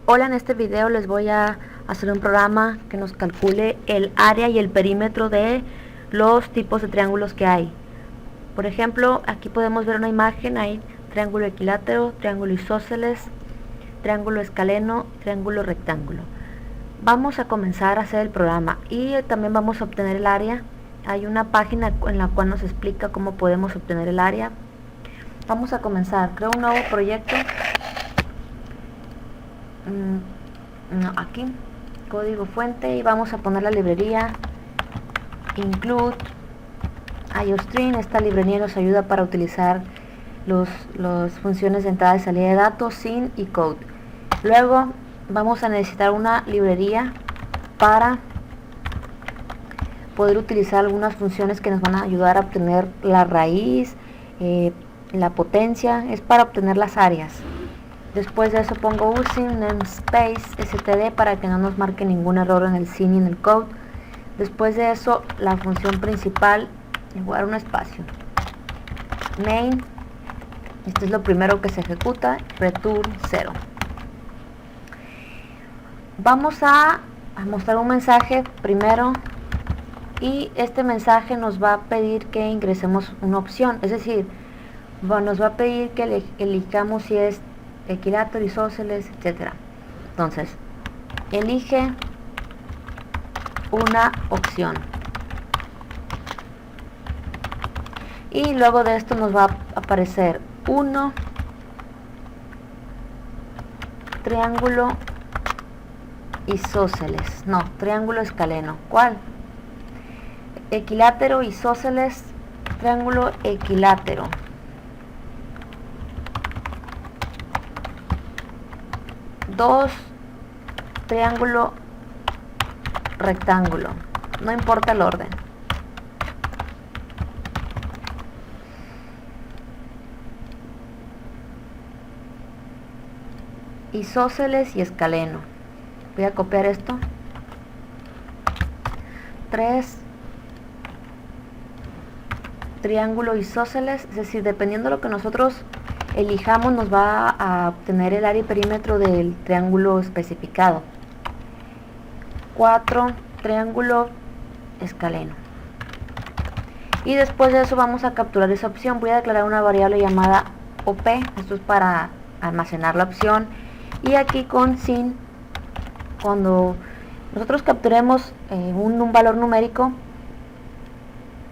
Hola, en este video les voy a hacer un programa que nos calcule el área y el perímetro de los tipos de triángulos que hay. Por ejemplo, aquí podemos ver una imagen, hay triángulo equilátero, triángulo isósceles, triángulo escaleno, triángulo rectángulo. Vamos a comenzar a hacer el programa y también vamos a obtener el área. Hay una página en la cual nos explica cómo podemos obtener el área. Vamos a comenzar, creo un nuevo proyecto. Aquí, código fuente, y vamos a poner la librería include iostream. Esta librería nos ayuda para utilizar las funciones de entrada y salida de datos, sin y code. Luego vamos a necesitar una librería para poder utilizar algunas funciones que nos van a ayudar a obtener la raíz, la potencia, es para obtener las áreas. Después de eso pongo using namespace std para que no nos marque ningún error en el sin y en el code. Después de eso, la función principal, le voy a dar un espacio, main, esto es lo primero que se ejecuta, return 0. Vamos a mostrar un mensaje primero, y este mensaje nos va a pedir que ingresemos una opción, es decir, nos va a pedir que elijamos si es equilátero, isósceles, etcétera. Entonces, elige una opción y luego de esto nos va a aparecer uno, triángulo isósceles, no, triángulo escaleno. ¿Cuál? Equilátero, isósceles, triángulo equilátero. 2, triángulo rectángulo, no importa el orden. Isósceles y escaleno. Voy a copiar esto. 3, triángulo isósceles, es decir, dependiendo de lo que nosotros elijamos nos va a obtener el área y perímetro del triángulo especificado. 4, triángulo escaleno. Y después de eso vamos a capturar esa opción. Voy a declarar una variable llamada op, esto es para almacenar la opción. Y aquí con sin, cuando nosotros capturemos un valor numérico,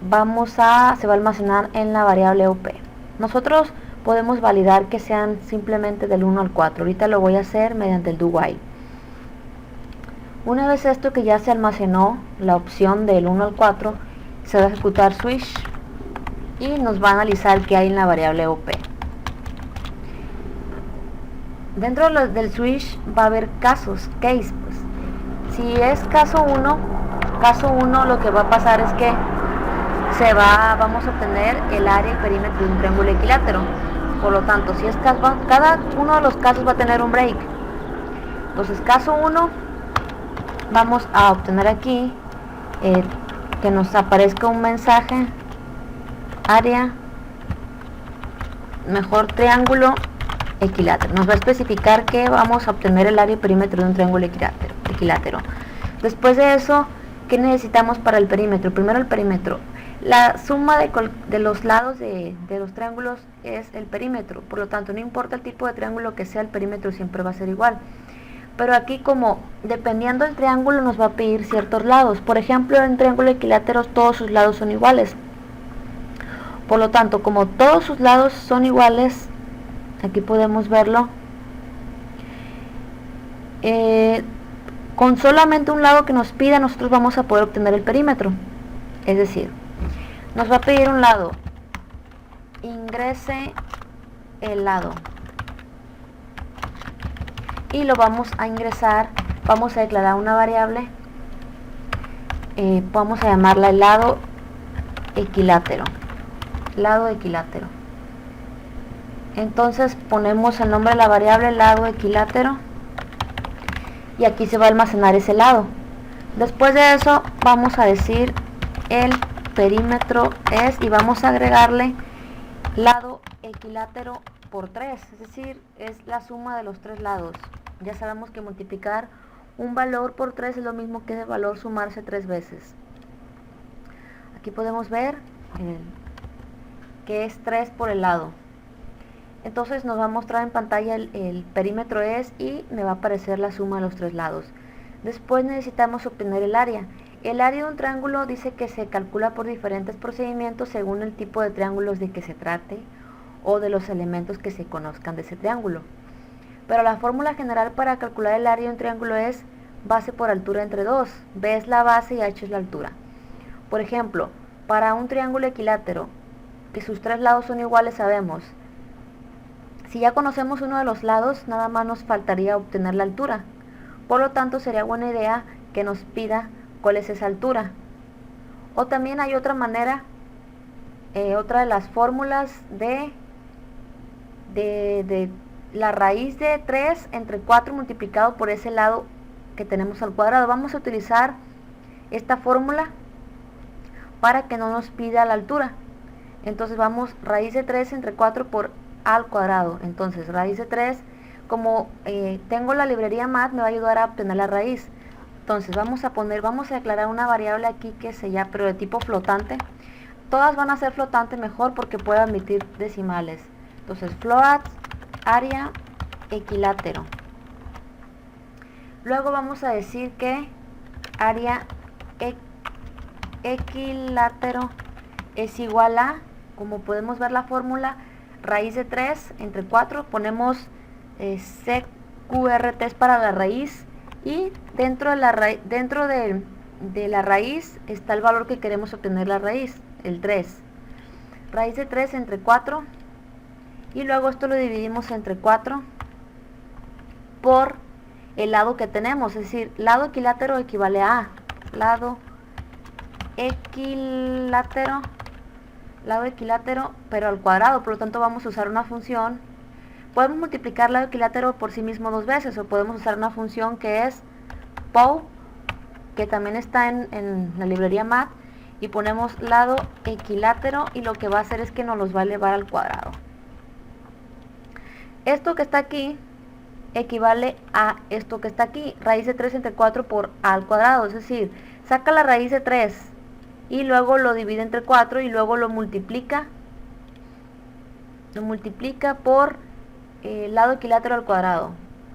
se va a almacenar en la variable op. Nosotros podemos validar que sean simplemente del 1 al 4. Ahorita lo voy a hacer mediante el do while. Una vez esto que ya se almacenó, la opción del 1 al 4, se va a ejecutar switch y nos va a analizar qué hay en la variable op. Dentro del switch va a haber casos, case. Pues. Si es caso 1, lo que va a pasar es que vamos a obtener el área y perímetro de un triángulo equilátero. Por lo tanto, si es cada uno de los casos va a tener un break. Entonces, caso 1, vamos a obtener aquí que nos aparezca un mensaje, área, mejor triángulo equilátero. Nos va a especificar que vamos a obtener el área y perímetro de un triángulo equilátero. Después de eso, ¿qué necesitamos para el perímetro? Primero el perímetro. La suma de los lados de los triángulos es el perímetro, por lo tanto no importa el tipo de triángulo que sea, el perímetro siempre va a ser igual. Pero aquí, como dependiendo del triángulo nos va a pedir ciertos lados, por ejemplo en triángulo equilátero todos sus lados son iguales, por lo tanto como todos sus lados son iguales, aquí podemos verlo, con solamente un lado que nos pida nosotros vamos a poder obtener el perímetro. Es decir, nos va a pedir un lado, ingrese el lado y lo vamos a ingresar. Vamos a declarar una variable, vamos a llamarla el lado equilátero. Entonces ponemos el nombre de la variable lado equilátero y aquí se va a almacenar ese lado. Después de eso vamos a decir el perímetro es, y vamos a agregarle lado equilátero por 3, es decir, es la suma de los tres lados. Ya sabemos que multiplicar un valor por 3 es lo mismo que ese valor sumarse 3 veces. Aquí podemos ver que es 3 por el lado. Entonces nos va a mostrar en pantalla el perímetro es y me va a aparecer la suma de los 3 lados. Después necesitamos obtener el área. El área de un triángulo dice que se calcula por diferentes procedimientos según el tipo de triángulos de que se trate o de los elementos que se conozcan de ese triángulo. Pero la fórmula general para calcular el área de un triángulo es base por altura entre 2. B es la base y H es la altura. Por ejemplo, para un triángulo equilátero, que sus 3 lados son iguales, sabemos. Si ya conocemos uno de los lados, nada más nos faltaría obtener la altura. Por lo tanto, sería buena idea que nos pida cuál es esa altura. O también hay otra manera, otra de las fórmulas de la raíz de 3 entre 4 multiplicado por ese lado que tenemos al cuadrado. Vamos a utilizar esta fórmula para que no nos pida la altura. Entonces vamos raíz de 3 entre 4 por a al cuadrado. Entonces raíz de 3, como tengo la librería Math, me va a ayudar a obtener la raíz. Entonces vamos a declarar una variable aquí que se llama, pero de tipo flotante. Todas van a ser flotantes mejor porque puede admitir decimales. Entonces float área equilátero. Luego vamos a decir que área equilátero es igual a, como podemos ver la fórmula, raíz de 3 entre 4, ponemos CQRT para la raíz y dentro de la raíz está el valor que queremos obtener la raíz, el 3. Raíz de 3 entre 4 y luego esto lo dividimos entre 4 por el lado que tenemos, es decir, lado equilátero equivale a lado equilátero, pero al cuadrado. Por lo tanto vamos a usar una función. Podemos multiplicar lado equilátero por sí mismo 2 veces o podemos usar una función que es POW, que también está en la librería Math, y ponemos lado equilátero y lo que va a hacer es que nos los va a elevar al cuadrado. Esto que está aquí equivale a esto que está aquí, raíz de 3 entre 4 por a al cuadrado, es decir, saca la raíz de 3 y luego lo divide entre 4 y luego lo multiplica por el lado equilátero al cuadrado.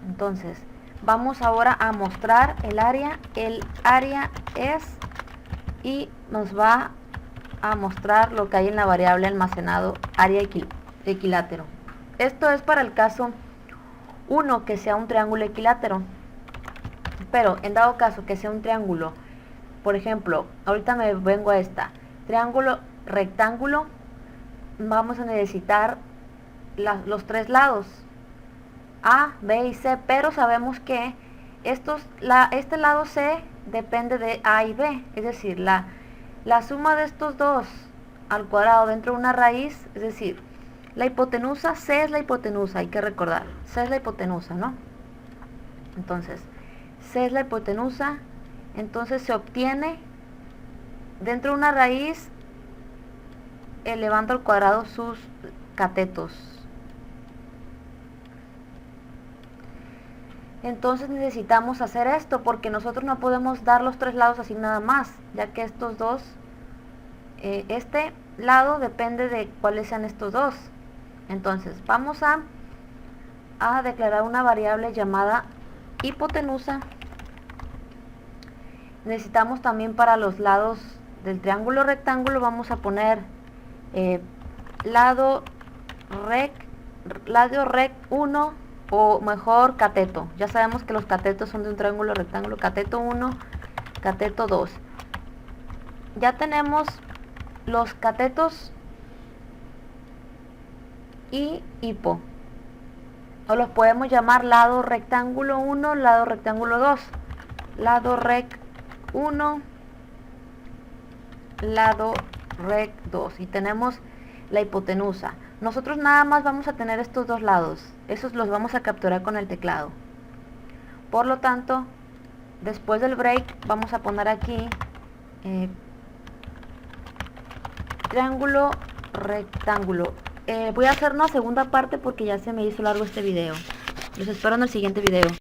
Entonces vamos ahora a mostrar el área es y nos va a mostrar lo que hay en la variable almacenado área equilátero. Esto es para el caso 1, que sea un triángulo equilátero, pero en dado caso que sea un triángulo, por ejemplo, ahorita me vengo a esta, triángulo rectángulo, vamos a necesitar los 3 lados, A, B y C, pero sabemos que este lado C depende de A y B, es decir, la suma de estos dos al cuadrado dentro de una raíz, es decir, la hipotenusa, C es la hipotenusa, hay que recordar, C es la hipotenusa, ¿no? Entonces, C es la hipotenusa, entonces se obtiene dentro de una raíz elevando al cuadrado sus catetos. Entonces necesitamos hacer esto porque nosotros no podemos dar los 3 lados así nada más, ya que estos dos, este lado depende de cuáles sean estos dos. Entonces vamos a declarar una variable llamada hipotenusa. Necesitamos también para los lados del triángulo rectángulo, vamos a poner lado rec 1 o mejor cateto. Ya sabemos que los catetos son de un triángulo rectángulo, cateto 1, cateto 2. Ya tenemos los catetos y hipo, o los podemos llamar lado rectángulo 1, lado rectángulo 2, lado rec 1, lado rec 2, y tenemos la hipotenusa. Nosotros nada más vamos a tener estos dos lados, esos los vamos a capturar con el teclado. Por lo tanto, después del break vamos a poner aquí triángulo rectángulo. Voy a hacer una segunda parte porque ya se me hizo largo este video. Los espero en el siguiente video.